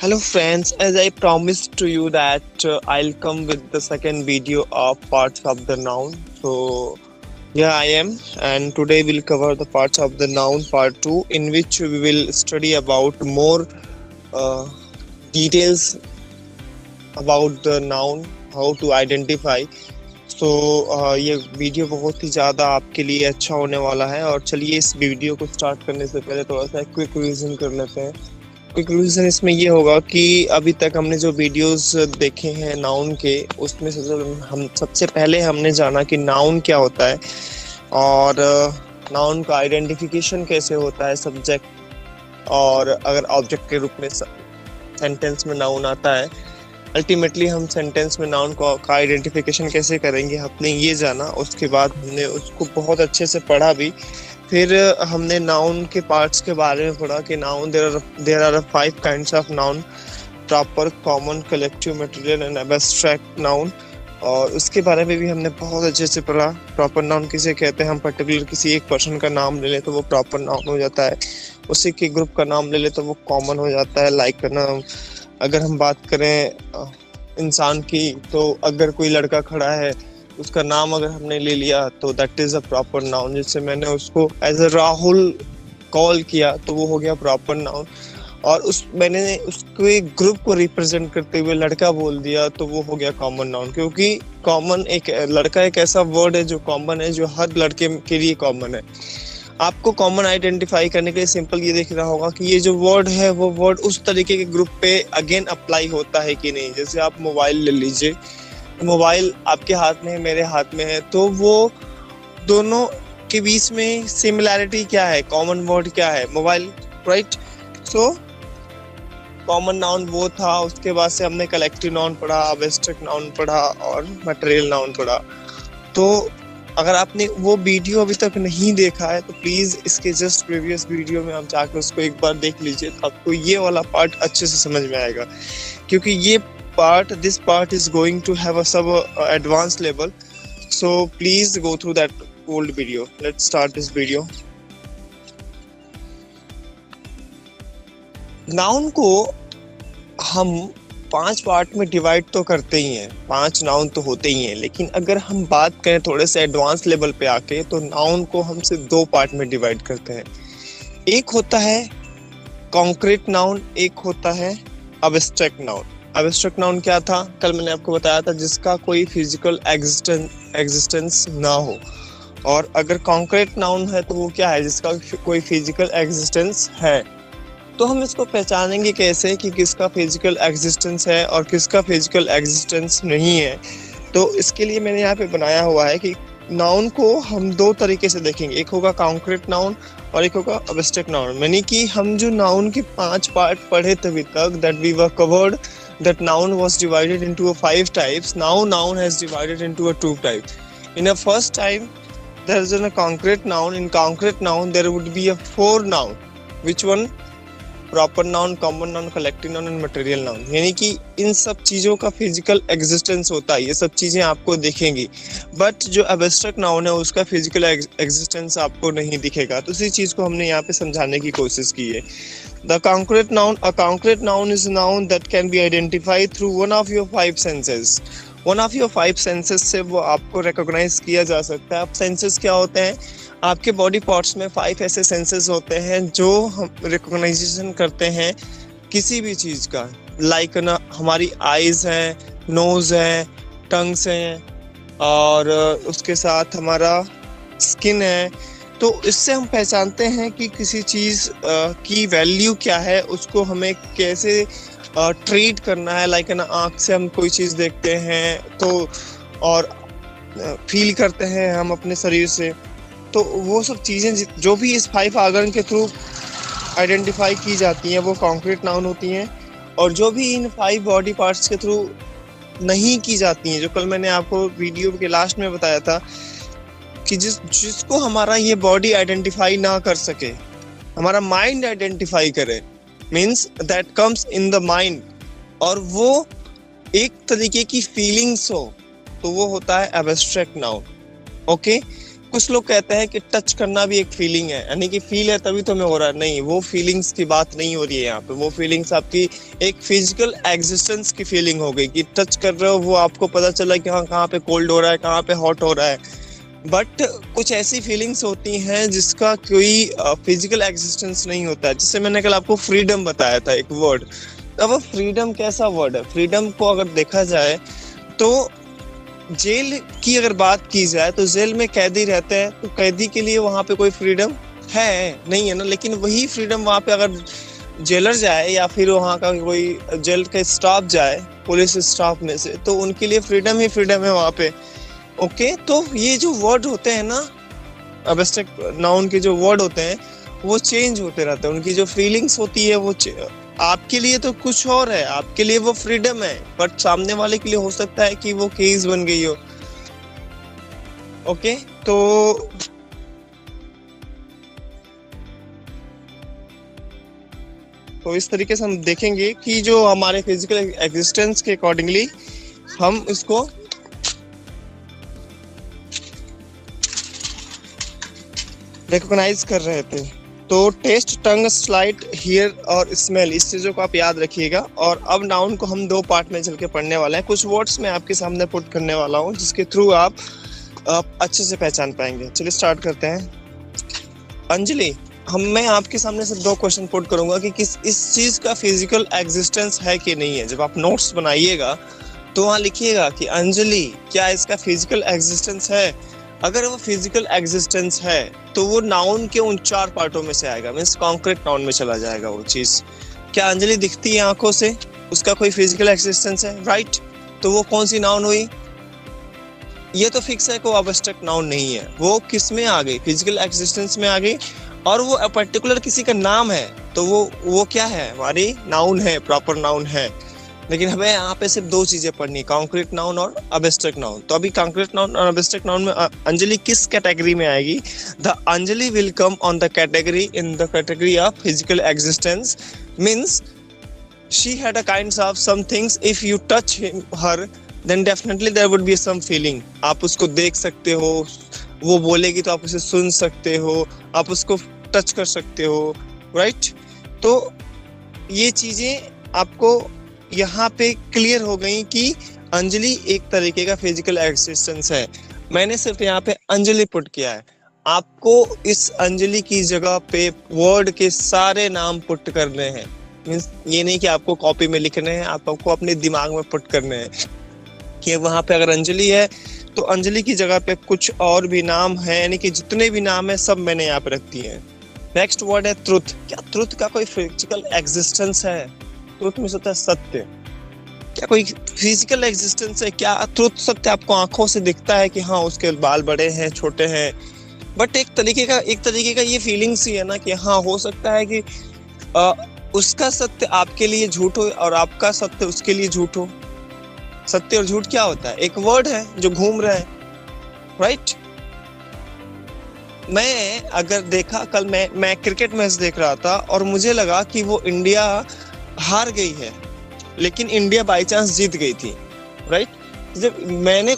Hello friends, as I promised to you that I'll come with the second video of parts of the noun. So here I am, and today we'll cover the parts of the noun part 2, in which we will study about more uh, details about the noun, how to identify. तो ये video बहुत ही ज़्यादा आपके लिए अच्छा होने वाला है। और चलिए इस वीडियो को स्टार्ट करने से पहले थोड़ा सा क्विक रिवीजन कर लेते हैं। क्विक रिवीजन इसमें ये होगा कि अभी तक हमने जो वीडियोस देखे हैं नाउन के, उसमें से हम सबसे पहले हमने जाना कि नाउन क्या होता है और नाउन का आइडेंटिफिकेशन कैसे होता है सब्जेक्ट और अगर ऑब्जेक्ट के रूप में सेंटेंस में नाउन आता है। अल्टीमेटली हम सेंटेंस में नाउन का आइडेंटिफिकेशन कैसे करेंगे हमने ये जाना। उसके बाद हमने उसको बहुत अच्छे से पढ़ा भी। फिर हमने नाउन के पार्ट्स के बारे में पढ़ा कि noun there are 5 kinds of noun: proper, common, collective, material and abstract noun. और उसके बारे में भी हमने बहुत अच्छे से पढ़ा। प्रॉपर नाउन किसे कहते हैं, हम पर्टिकुलर किसी एक पर्सन का नाम ले लें तो वो प्रॉपर नाउन हो जाता है, उसी के ग्रुप का नाम ले लें तो वो कॉमन हो जाता है। लाइक नाउन, अगर हम बात करें इंसान की, तो अगर कोई लड़का खड़ा है उसका नाम अगर हमने ले लिया तो that is a proper noun. जैसे मैंने उसको एज अ राहुल कॉल किया तो वो हो गया प्रॉपर नाउन। और मैंने उसको एक ग्रुप को रिप्रेजेंट करते हुए लड़का बोल दिया तो वो हो गया कॉमन नाउन। क्योंकि कॉमन लड़का एक ऐसा वर्ड है जो कॉमन है, जो हर लड़के के लिए कॉमन है। आपको कॉमन आइडेंटिफाई करने के लिए सिंपल ये देखना होगा कि ये जो वर्ड है वो वर्ड उस तरीके के ग्रुप पे अगेन अप्लाई होता है कि नहीं। जैसे आप मोबाइल ले लीजिए, मोबाइल आपके हाथ में है, मेरे हाथ में है, तो वो दोनों के बीच में सिमिलैरिटी क्या है, कॉमन वर्ड क्या है, mobile, right. So common noun वो था। उसके बाद से हमने कलेक्टिव नाउन पढ़ा, एब्स्ट्रैक्ट नाउन पढ़ा और मटेरियल नाउन पढ़ा। तो अगर आपने वो वीडियो अभी तक नहीं देखा है तो प्लीज इसके जस्ट प्रीवियस वीडियो में आप जाकर उसको एक बार देख लीजिए, तो आपको ये वाला पार्ट अच्छे से समझ में आएगा। क्योंकि ये this part is going to have a sub advance level, so please go through that old video. Let's start this video. Noun को हम 5 पार्ट में डिवाइड तो करते ही हैं, 5 नाउन तो होते ही हैं, लेकिन अगर हम बात करें थोड़े से एडवांस लेवल पे आके तो नाउन को हम सिर्फ 2 पार्ट में डिवाइड करते हैं। एक होता है कॉन्क्रीट नाउन, एक होता है एब्स्ट्रैक्ट नाउन। एब्स्ट्रैक्ट नाउन क्या था, कल मैंने आपको बताया था, जिसका कोई फिजिकल एग्जिस्टेंस ना हो। और अगर कॉन्क्रीट नाउन है तो वो क्या है, जिसका कोई फिजिकल एग्जिस्टेंस है। तो हम इसको पहचानेंगे कैसे कि किसका फिजिकल एग्जिस्टेंस है और किसका फिजिकल एग्जिस्टेंस नहीं है। तो इसके लिए मैंने यहाँ पे बनाया हुआ है कि नाउन को हम 2 तरीके से देखेंगे, एक होगा कॉन्क्रीट नाउन और एक होगा एब्स्ट्रैक्ट नाउन। यानी कि हम जो नाउन के 5 पार्ट पढ़े थे अभी तक, that we were covered that noun was divided into 5 types. Now noun has divided into 2 types. In a first type there is a concrete noun. In concrete noun there would be a 4 noun. Which one? Proper noun, common noun, collective noun and material noun. यानी कि इन सब चीजों का physical existence होता है, ये सब चीजें आपको दिखेंगी। बट जो एब्स्ट्रैक्ट नाउन है उसका फिजिकल एग्जिस्टेंस आपको नहीं दिखेगा। तो इसी चीज को हमने यहाँ पे समझाने की कोशिश की है। The concrete noun, a concrete noun is noun that can be identified through one of your 5 senses. One of your 5 senses से वो आपको रिकॉग्नाइज किया जा सकता है। अब सेंसेस क्या होते हैं, आपके बॉडी पार्ट्स में 5 ऐसे सेंसेस होते हैं जो हम रिकॉग्नाइजेशन करते हैं किसी भी चीज़ का। लाइक ना, हमारी आईज हैं, नोज है, टंग्स हैं और उसके साथ हमारा स्किन है। तो इससे हम पहचानते हैं कि किसी चीज़ की वैल्यू क्या है, उसको हमें कैसे ट्रीट करना है। लाइक ना, आँख से हम कोई चीज़ देखते हैं तो और फील करते हैं हम अपने शरीर से। तो वो सब चीज़ें जो भी इस 5 आर्गन के थ्रू आइडेंटिफाई की जाती हैं वो कॉन्क्रीट नाउन होती हैं। और जो भी इन 5 बॉडी पार्ट्स के थ्रू नहीं की जाती हैं, जो कल मैंने आपको वीडियो के लास्ट में बताया था कि जिसको हमारा ये बॉडी आइडेंटिफाई ना कर सके, हमारा माइंड आइडेंटिफाई करे, means that comes in the mind, और वो एक तरीके की फीलिंग्स हो, तो वो होता है एब्स्ट्रैक्ट नाउन। ओके, कुछ लोग कहते हैं कि टच करना भी एक फीलिंग है, यानी कि फील है तभी तो मैं हो रहा है। नहीं, वो फीलिंग्स की बात नहीं हो रही है यहाँ पे। वो फीलिंग्स आपकी एक फिजिकल एग्जिस्टेंस की फीलिंग हो गई कि टच कर रहे हो, वो आपको पता चला कि हाँ कहाँ पे कोल्ड हो रहा है, कहाँ पे हॉट हो रहा है। बट कुछ ऐसी फीलिंग्स होती हैं जिसका कोई फिजिकल एग्जिस्टेंस नहीं होता है। जैसे मैंने कल आपको फ्रीडम बताया था, एक वर्ड। अब फ्रीडम कैसा वर्ड है? फ्रीडम को अगर देखा जाए तो जेल की अगर बात की जाए तो जेल में कैदी रहते हैं, तो कैदी के लिए वहां पे कोई फ्रीडम है नहीं है ना। लेकिन वही फ्रीडम वहां पे अगर जेलर जाए या फिर वहां का कोई जेल का स्टाफ जाए, पुलिस स्टाफ में से, तो उनके लिए फ्रीडम ही फ्रीडम है वहां पे। ओके, तो ये जो वर्ड होते हैं ना, एब्स्ट्रैक्ट नाउन के जो वर्ड होते हैं वो चेंज होते रहते हैं। उनकी जो फीलिंग्स होती है वो आपके लिए तो कुछ और है, आपके लिए वो फ्रीडम है, बट सामने वाले के लिए हो सकता है कि वो केस बन गई हो। ओके, तो इस तरीके से हम देखेंगे कि जो हमारे फिजिकल एग्जिस्टेंस के अकॉर्डिंगली हम इसको रिकॉग्नाइज कर रहे थे। तो टेस्ट, टंग, स्लाइट, हियर और स्मेल, इस चीजों को आप याद रखिएगा। और अब नाउन को हम दो पार्ट में चल के पढ़ने वाले हैं। कुछ वर्ड्स मैं आपके सामने पुट करने वाला हूँ जिसके थ्रू आप अच्छे से पहचान पाएंगे। चलिए स्टार्ट करते हैं। अंजलि, मैं आपके सामने से दो क्वेश्चन पुट करूंगा कि किस इस चीज का फिजिकल एग्जिस्टेंस है कि नहीं है। जब आप नोट्स बनाइएगा तो वहां लिखिएगा कि अंजलि, क्या इसका फिजिकल एग्जिस्टेंस है? अगर वो फिजिकल एग्जिस्टेंस है तो वो नाउन के उन चार पार्टों में से आएगा, मीन्स कॉन्क्रीट नाउन में चला जाएगा वो चीज। क्या अंजलि दिखती है आंखों से? उसका कोई फिजिकल एग्जिस्टेंस है, राइट? तो वो कौन सी नाउन हुई? ये तो फिक्स है कि वो एब्स्ट्रैक्ट नाउन नहीं है। वो किस में आ गई? फिजिकल एग्जिस्टेंस में आ गई। और वो पर्टिकुलर किसी का नाम है तो वो क्या है? हमारी नाउन है, प्रॉपर नाउन है। लेकिन हमें यहाँ पे सिर्फ दो चीजें पढ़नी, कॉन्क्रीट नाउन और एब्स्ट्रैक्ट नाउन। तो अभी कॉन्क्रीट नाउन और एब्स्ट्रैक्ट नाउन में अंजलि किस कैटेगरी में आएगी? The Anjali will come on the category in the category of physical existence, means she had a kinds of some things. If you touch her then definitely there would be some feeling. आप उसको देख सकते हो, वो बोलेगी तो आप उसे सुन सकते हो, आप उसको टच कर सकते हो, राइट? तो ये चीजें आपको यहाँ पे क्लियर हो गई कि अंजलि एक तरीके का फिजिकल एग्जिस्टेंस है। मैंने सिर्फ यहाँ पे अंजलि पुट किया है। आपको इस अंजलि की जगह पे वर्ड के सारे नाम पुट करने हैं। मीन्स ये नहीं कि आपको कॉपी में लिखने हैं, आपको अपने दिमाग में पुट करने हैं कि वहां पे अगर अंजलि है तो अंजलि की जगह पे कुछ और भी नाम है, यानी कि जितने भी नाम है सब मैंने यहाँ पे रख दिए हैं। नेक्स्ट वर्ड है ट्रुथ। क्या ट्रुथ का कोई फिजिकल एग्जिस्टेंस है? ट्रुथ में होता है सत्य। क्या कोई फिजिकल एग्जिस्टेंस है? क्या ट्रुथ सत्य आपको आंखों से दिखता है कि हाँ उसके बाल बड़े हैं, छोटे हैं? बट एक तरीके का ये फीलिंग्स ही है ना कि हाँ हो सकता है कि उसका सत्य आपके लिए झूठ हो और आपका सत्य उसके लिए झूठ हो। सत्य और झूठ क्या होता है? एक वर्ड है जो घूम रहा है, राइट? मैं अगर देखा, कल मैं क्रिकेट मैच देख रहा था और मुझे लगा कि वो इंडिया हार गई है, लेकिन इंडिया बाय चांस जीत गई थी, राइट? जब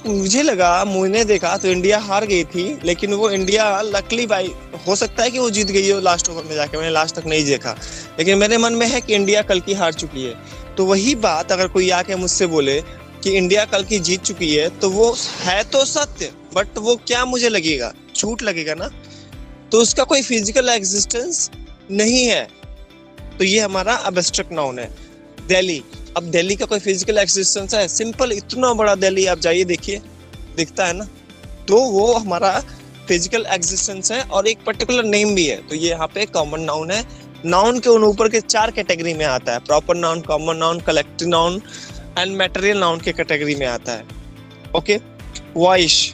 मुझे देखा तो इंडिया हार गई थी, लेकिन वो इंडिया लकली बाई, हो सकता है कि वो जीत गई हो लास्ट ओवर में जाके, मैंने लास्ट तक नहीं देखा, लेकिन मेरे मन में है कि इंडिया कल की हार चुकी है। तो वही बात अगर कोई आके मुझसे बोले कि इंडिया कल की जीत चुकी है तो वो है तो सत्य, बट वो क्या मुझे लगेगा? झूठ लगेगा ना। तो उसका कोई फिजिकल एग्जिस्टेंस नहीं है। तो ये हमारा एब्स्ट्रैक्ट नाउन है। दिल्ली, अब दिल्ली का कोई फिजिकल एग्जिस्टेंस है? सिंपल, इतना बड़ा दिल्ली आप जाइए देखिए, दिखता है ना। तो वो हमारा फिजिकल एग्जिस्टेंस है और एक पर्टिकुलर नेम भी है। तो ये यहाँ पे कॉमन नाउन है। नाउन के उन ऊपर के चार कैटेगरी में आता है, proper noun, common noun, collective noun and material noun के कैटेगरी में आता है। Okay, voice.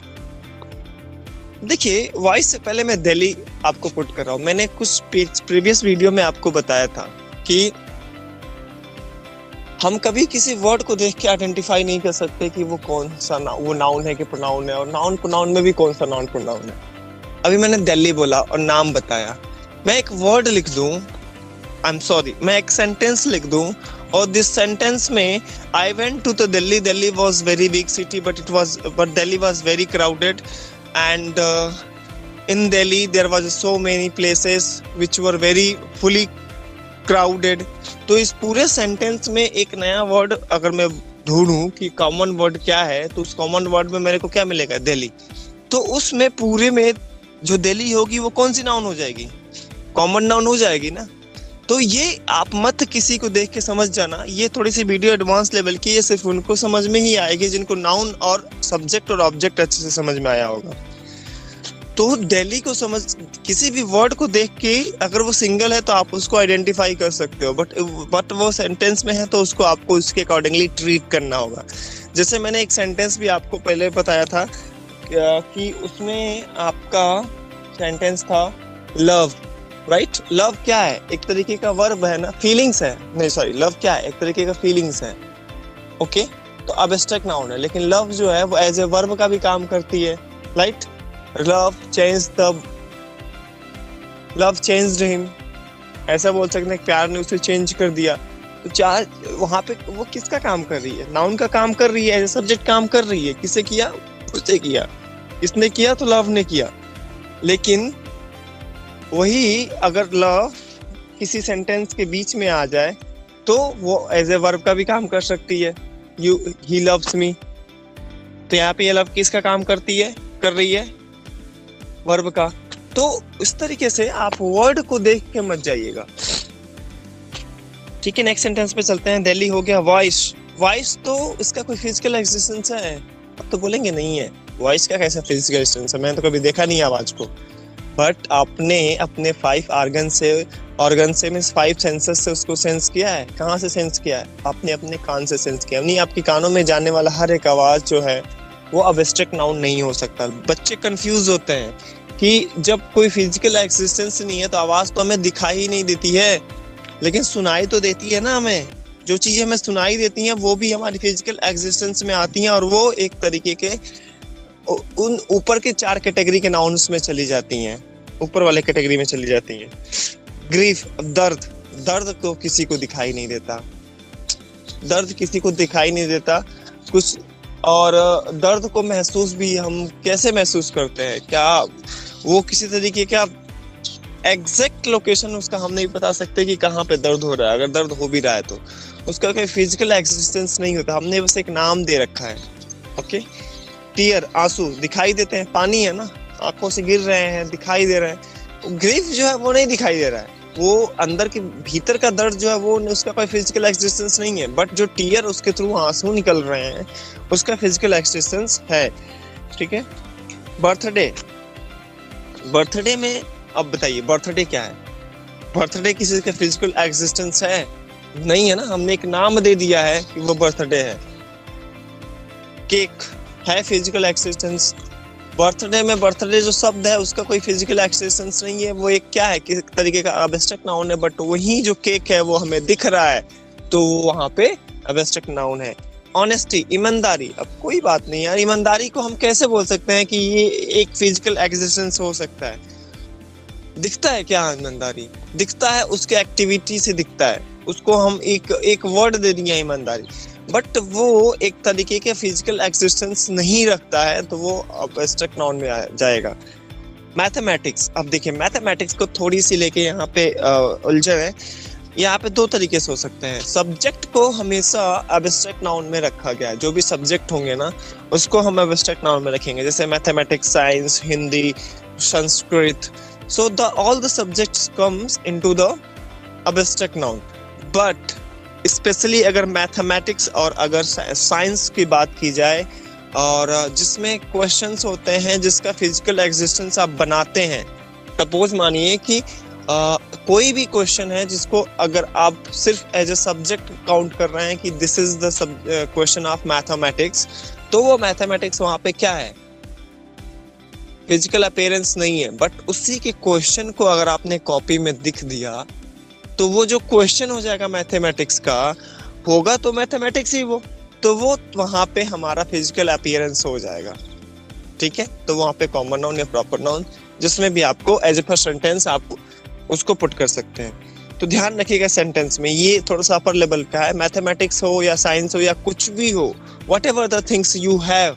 देखिए, वॉइस से पहले मैं दिल्ली आपको पुट कर रहा हूँ। मैंने कुछ प्रीवियस वीडियो में आपको बताया था कि हम कभी किसी वर्ड को देख के आइडेंटिफाई नहीं कर सकते कि वो कौन सा वो नाउन है कि प्रोनाउन है, और नाउन प्रोनाउन में भी कौन सा नाउन प्रोनाउन है। अभी मैंने दिल्ली बोला और नाम बताया, मैं एक वर्ड लिख दूं, मैं एक सेंटेंस लिख दूं और दिस सेंटेंस में I went to the Delhi was very big city but Delhi was very crowded and in Delhi there was so many places which were very fully crowded. तो इस पूरे सेंटेंस में एक नया वर्ड अगर मैं ढूंढूं कि कॉमन वर्ड क्या है, तो उस कॉमन वर्ड में मेरे को क्या मिलेगा? दिल्ली। तो उसमें पूरे में जो दिल्ली होगी वो कौन सी नाउन हो जाएगी? कॉमन नाउन हो जाएगी ना। तो ये आप मत किसी को देख के समझ जाना, ये थोड़ी सी वीडियो एडवांस लेवल की, ये सिर्फ उनको समझ में ही आएगी जिनको नाउन और सब्जेक्ट और ऑब्जेक्ट अच्छे से समझ में आया होगा। तो दिल्ली को समझ, किसी भी वर्ड को देख के अगर वो सिंगल है तो आप उसको आइडेंटिफाई कर सकते हो, बट वो सेंटेंस में है तो उसको आपको उसके अकॉर्डिंगली ट्रीट करना होगा। जैसे मैंने एक सेंटेंस भी आपको पहले बताया था कि उसमें आपका सेंटेंस था लव, राइट? लव क्या है? एक तरीके का वर्ब है ना, फीलिंग्स है, नहीं सॉरी, लव क्या है? एक तरीके का फीलिंग्स है, ओके? तो एब्स्ट्रैक्ट नाउन है, लेकिन लव जो है वो एज ए वर्ब का भी काम करती है, राइट? लव चेंज्ड हिम, ऐसा बोल सकते हैं, प्यार ने उसे चेंज कर दिया। तो चार वहां पे वो किसका काम कर रही है? नाउन का काम कर रही है, एज ए सब्जेक्ट काम कर रही है। किसे किया? उसे किया। किसने किया? तो लव ने किया। लेकिन वही अगर लव किसी सेंटेंस के बीच में आ जाए तो वो एज ए वर्ब का भी काम कर सकती है, ही लव्स मी। तो यहाँ पे ये लव किसका काम करती है, कर रही है? वर्ब का। तो इस तरीके से आप वर्ड को देख के मत जाइएगा, ठीक है? नेक्स्ट सेंटेंस पे चलते हैं। दिल्ली हो गया। वॉइस, वॉइस तो इसका कोई फिजिकल एग्जिस्टेंस है? अब तो बोलेंगे नहीं है, वॉइस का कैसा फिजिकल एग्जिस्टेंस है? मैंने तो कभी देखा नहीं आवाज को। बट आपने अपने 5 ऑर्गन से मींस 5 सेंसेस से उसको सेंस किया है। कहाँ से सेंस किया है? आपने अपने कान से सेंस किया। नहीं, आपके कानों में जाने वाला हर एक आवाज जो है वो एब्स्ट्रैक्ट नाउन नहीं हो सकता। बच्चे कंफ्यूज होते हैं कि जब कोई फिजिकल एग्जिस्टेंस नहीं है तो आवाज तो हमें दिखाई ही नहीं देती है, लेकिन सुनाई तो देती है ना हमें। जो चीजें हमें सुनाई देती हैं वो भी हमारी फिजिकल एग्जिस्टेंस में आती हैं, और वो एक तरीके के उन ऊपर के 4 कैटेगरी के नाउन्स में चली जाती हैं, ऊपर वाले कैटेगरी में चली जाती हैं। ग्रीफ, दर्द, दर्द तो किसी को दिखाई नहीं देता, दर्द किसी को दिखाई नहीं देता कुछ। और दर्द को महसूस भी हम कैसे महसूस करते हैं? क्या वो किसी तरीके का एग्जैक्ट लोकेशन उसका हम नहीं बता सकते कि कहाँ पे दर्द हो रहा है। अगर दर्द हो भी रहा है तो उसका कोई फिजिकल एग्जिस्टेंस नहीं होता, हमने बस एक नाम दे रखा है, ओके? टीयर, आंसू दिखाई देते हैं, पानी है ना, आंखों से गिर रहे हैं, दिखाई दे रहे हैं। ग्रीफ जो है वो नहीं दिखाई दे रहा है, वो अंदर के भीतर का दर्द जो है वो उसका कोई फिजिकल एग्जिस्टेंस नहीं है। बट जो टीयर उसके थ्रू आंसू निकल रहे हैं उसका फिजिकल एग्जिस्टेंस है, ठीक है? बर्थडे, बर्थडे में अब बताइए बर्थडे क्या है? बर्थडे किसी का फिजिकल एग्जिस्टेंस है? नहीं है ना, हमने एक नाम दे दिया है कि वो बर्थडे है। केक है फिजिकल एग्जिस्टेंस? बर्थडे में बर्थडे जो शब्द है उसका कोई फिजिकल एक्सिस्टेंस नहीं है, वो एक क्या है, किस तरीके का एब्स्ट्रैक्ट नाउन है। बट वही जो केक है वो हमें दिख रहा है तो वहां पे एब्स्ट्रैक्ट नाउन है। ऑनेस्टी, ईमानदारी, अब कोई बात नहीं यार, ईमानदारी को हम कैसे बोल सकते हैं कि ये एक फिजिकल एग्जिस्टेंस हो सकता है? दिखता है क्या ईमानदारी? दिखता है, उसके एक्टिविटी से दिखता है, उसको हम एक वर्ड दे दिया ईमानदारी, बट वो एक तरीके के फिजिकल एक्सिस्टेंस नहीं रखता है, तो वो एब्स्ट्रैक्ट नाउन में आ जाएगा। मैथमेटिक्स, अब देखिए मैथमेटिक्स को थोड़ी सी लेके यहाँ पे उलझन है। यहाँ पे 2 तरीके से हो सकते हैं। सब्जेक्ट को हमेशा एब्स्ट्रैक्ट नाउन में रखा गया है, जो भी सब्जेक्ट होंगे ना उसको हम एब्स्ट्रैक्ट नाउन में रखेंगे, जैसे mathematics, science, Hindi, Sanskrit. So all the subjects comes into the abstract noun, but especially अगर मैथमेटिक्स और अगर साइंस की बात की जाए और जिसमें क्वेश्चंस होते हैं जिसका फिजिकल एग्जिस्टेंस आप बनाते हैं। सपोज मानिए कि कोई भी क्वेश्चन है जिसको अगर आप सिर्फ एज ए सब्जेक्ट काउंट कर रहे हैं कि this is the question of mathematics, तो वो मैथमेटिक्स वहाँ पे क्या है, फिजिकल अपीयरेंस नहीं है। बट उसी के क्वेश्चन को अगर आपने कॉपी में दिख दिया तो वो जो क्वेश्चन हो जाएगा मैथमेटिक्स का होगा तो मैथमेटिक्स ही वो, तो वो वहां पे हमारा फिजिकल अपीयरेंस हो जाएगा, ठीक है? तो वहां पे कॉमन नाउन या प्रॉपर नाउन जिसमें भी आपको एज ए फर्स्ट सेंटेंस आप उसको पुट कर सकते हैं। तो ध्यान रखिएगा सेंटेंस में, ये थोड़ा सा अपर लेवल का है। मैथमेटिक्स हो या साइंस हो या कुछ भी हो, whatever the things you have,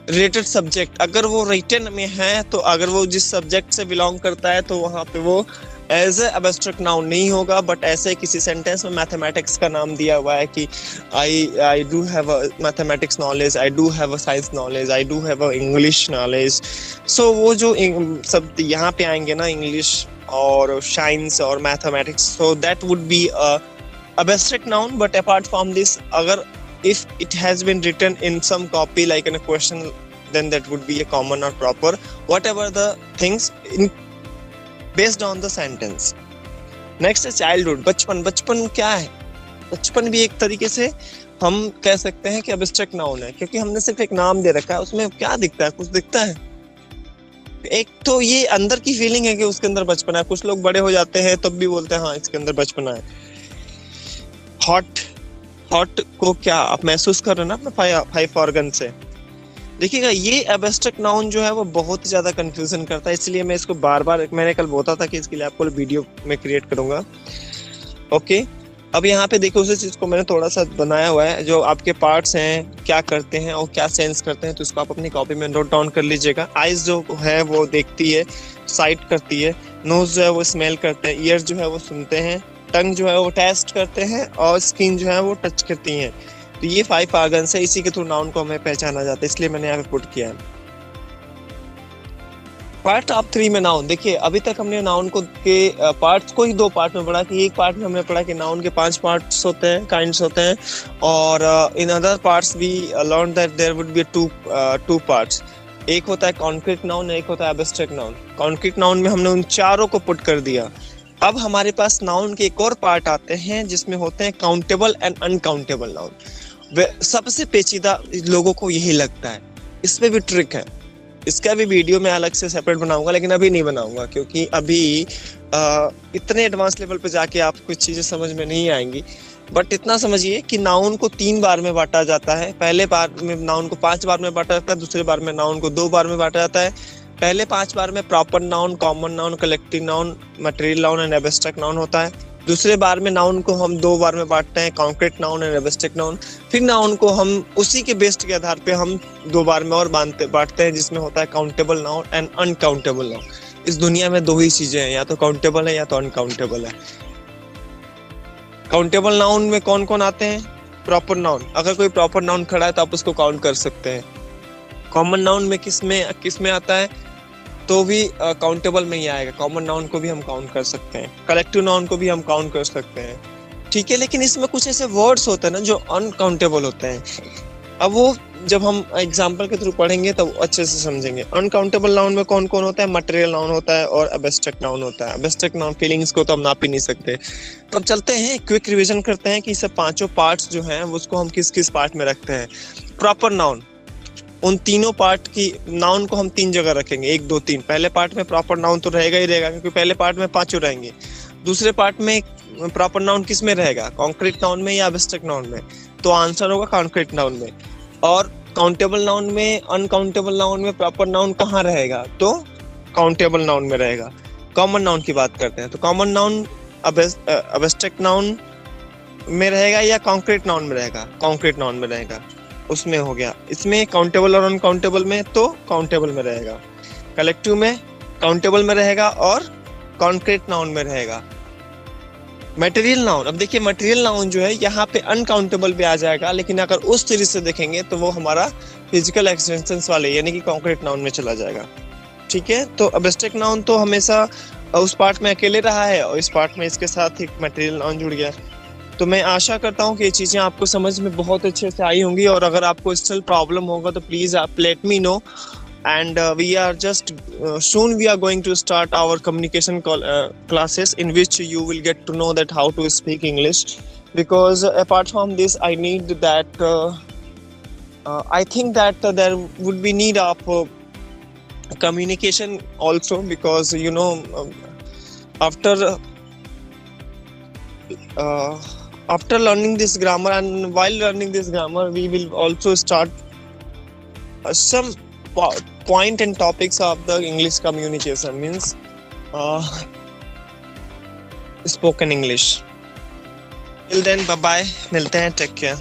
related subject, अगर वो रिटन में है तो अगर वो जिस सब्जेक्ट से बिलोंग करता है तो वहाँ पे वो एज ए एब्स्ट्रैक्ट नाउन नहीं होगा, बट ऐसे किसी सेंटेंस में मैथमेटिक्स का नाम दिया हुआ है कि I do have a mathematics knowledge, I do have a science knowledge, I do have a English knowledge, so वो जो सब यहाँ पे आएंगे ना, इंग्लिश और साइंस और mathematics, so that would be a abstract noun. But apart from this, agar if it has been written in some copy like in a question, then that would be a common or proper, whatever the things in based on the sentence. Next is childhood. बचपन. बचपन क्या है? बचपन भी एक तरीके से हम कह सकते हैं कि abstract noun है, क्योंकि हमने सिर्फ एक नाम दे रखा है, उसमें क्या दिखता है? कुछ दिखता है? एक तो ये अंदर की फीलिंग है कि उसके अंदर बचपना है। कुछ लोग बड़े हो जाते हैं तब भी बोलते हैं हाँ इसके अंदर बचपना है। हॉट को क्या आप महसूस कर रहे हैं ना अपने फाइव ऑर्गन से? देखिएगा, ये एब्स्ट्रैक्ट नाउन जो है वो बहुत ही ज्यादा कंफ्यूजन करता है, इसलिए मैं इसको बार बार, मैंने कल बोला था कि इसके लिए आपको वीडियो में क्रिएट करूंगा। ओके, अब यहाँ पे देखो उसी चीज को मैंने थोड़ा सा बनाया हुआ है, जो आपके पार्ट्स हैं क्या करते हैं और क्या सेंस करते हैं, तो इसको आप अपनी कॉपी में नोट डाउन कर लीजिएगा। आइज जो है वो देखती है, साइट करती है, नोज जो है वो स्मेल करते हैं, ईयर जो है वो सुनते हैं, टंग जो है वो टेस्ट करते हैं और स्किन जो है वो टच करती हैं। तो ये 5 ऑर्गन्स है, इसी के थ्रू नाउन को हमें पहचाना जाता है, इसलिए मैंने यहाँ पे पुट किया है। पार्ट ऑफ 3 में नाउन, देखिए अभी तक हमने नाउन को के पार्ट्स को ही 2 पार्ट में पढ़ा कि एक पार्ट में हमने पढ़ा कि नाउन के 5 पार्ट्स होते हैं, काइंड्स होते हैं, और in other parts we learn that there would be two parts. एक होता है कॉन्क्रीट नाउन, एक होता है एब्स्ट्रैक्ट नाउन। कॉन्क्रीट नाउन में हमने उन चारों को पुट कर दिया। अब हमारे पास नाउन के एक और पार्ट आते हैं जिसमें होते हैं काउंटेबल एंड अनकाउंटेबल नाउन। सबसे पेचीदा लोगों को यही लगता है, इसमें भी ट्रिक है, इसका भी वीडियो मैं अलग से सेपरेट बनाऊंगा, लेकिन अभी नहीं बनाऊंगा क्योंकि अभी इतने एडवांस लेवल पे जाके आप कुछ चीजें समझ में नहीं आएंगी। बट इतना समझिए कि नाउन को 3 बार में बांटा जाता है। पहले बार में नाउन को 5 बार में बांटा जाता है, दूसरे बार में नाउन को 2 बार में बांटा जाता है। पहले 5 बार में proper noun, common noun, collective noun, material noun and abstract noun होता है। दूसरे बार में नाउन को हम 2 बार में बांटते हैं, concrete noun and abstract noun. फिर नाउन को हम उसी के बेस्ड के आधार पे हम 2 बार में और बांटते हैं, जिसमें होता है countable noun and uncountable noun. इस दुनिया में 2 ही चीजें हैं, या तो काउंटेबल है या तो अनकाउंटेबल है। काउंटेबल नाउन में कौन कौन आते हैं? प्रॉपर नाउन, अगर कोई प्रॉपर नाउन खड़ा है तो आप उसको काउंट कर सकते हैं। कॉमन नाउन में किसमें आता है? तो भी काउंटेबल में ही आएगा। कॉमन नाउन को भी हम काउंट कर सकते हैं, कलेक्टिव नाउन को भी हम काउंट कर सकते हैं, ठीक है। लेकिन इसमें कुछ ऐसे वर्ड्स होते हैं ना जो अनकाउंटेबल होते हैं। अब वो जब हम एग्जांपल के थ्रू पढ़ेंगे तब अच्छे से समझेंगे। अनकाउंटेबल नाउन में कौन कौन होता है? मटेरियल नाउन होता है और एब्स्ट्रैक्ट नाउन होता है। एब्स्ट्रैक्ट नाउन फीलिंग्स को तो हम नाप ही नहीं सकते। तो अब चलते हैं, क्विक रिवीजन करते हैं कि सब 5 पार्ट्स जो हैं उसको हम किस किस पार्ट में रखते हैं। प्रॉपर नाउन, उन तीनों पार्ट की नाउन को हम 3 जगह रखेंगे, 1 2 3। पहले पार्ट में प्रॉपर नाउन तो रहेगा ही रहेगा, क्योंकि पहले पार्ट में 5 रहेंगे। दूसरे पार्ट में प्रॉपर नाउन किस में रहेगा? कॉन्क्रीट नाउन में या एब्स्ट्रैक्ट नाउन में? तो आंसर होगा कॉन्क्रीट नाउन में। और काउंटेबल नाउन में, अनकाउंटेबल नाउन में प्रॉपर नाउन कहाँ रहेगा? तो काउंटेबल नाउन में रहेगा। कॉमन नाउन की बात करते हैं तो कॉमन नाउन एब्स्ट्रैक्ट नाउन में रहेगा या कॉन्क्रीट नाउन में रहेगा? कॉन्क्रीट नाउन में रहेगा, उसमें हो गया। इसमें काउंटेबल और अनकाउंटेबल में तो काउंटेबल में रहेगा। कलेक्टिव में काउंटेबल में रहेगा और कॉन्क्रीट नाउन में रहेगा। मटेरियल नाउन, अब देखिए मटेरियल नाउन जो है यहाँ पे अनकाउंटेबल भी आ जाएगा, लेकिन अगर उस तरीके से देखेंगे तो वो हमारा फिजिकल एक्सटेंशन वाले यानी कि कॉन्क्रीट नाउन में चला जाएगा, ठीक है। तो एब्स्ट्रैक्ट नाउन तो हमेशा उस पार्ट में अकेले रहा है और इस पार्ट में इसके साथ एक मटेरियल नाउन जुड़ गया। तो मैं आशा करता हूँ कि ये चीज़ें आपको समझ में बहुत अच्छे से आई होंगी, और अगर आपको स्टिल प्रॉब्लम होगा तो प्लीज़ आप let me know. And we are just soon we are going to start our communication classes, in which you will get to know that how to speak English, because apart from this I need that I think that there would be need of communication also, because you know after learning this grammar, and while learning this grammar we will also start some point and topics of the English communication, means spoken English. Till then, bye bye, मिलते हैं, take care.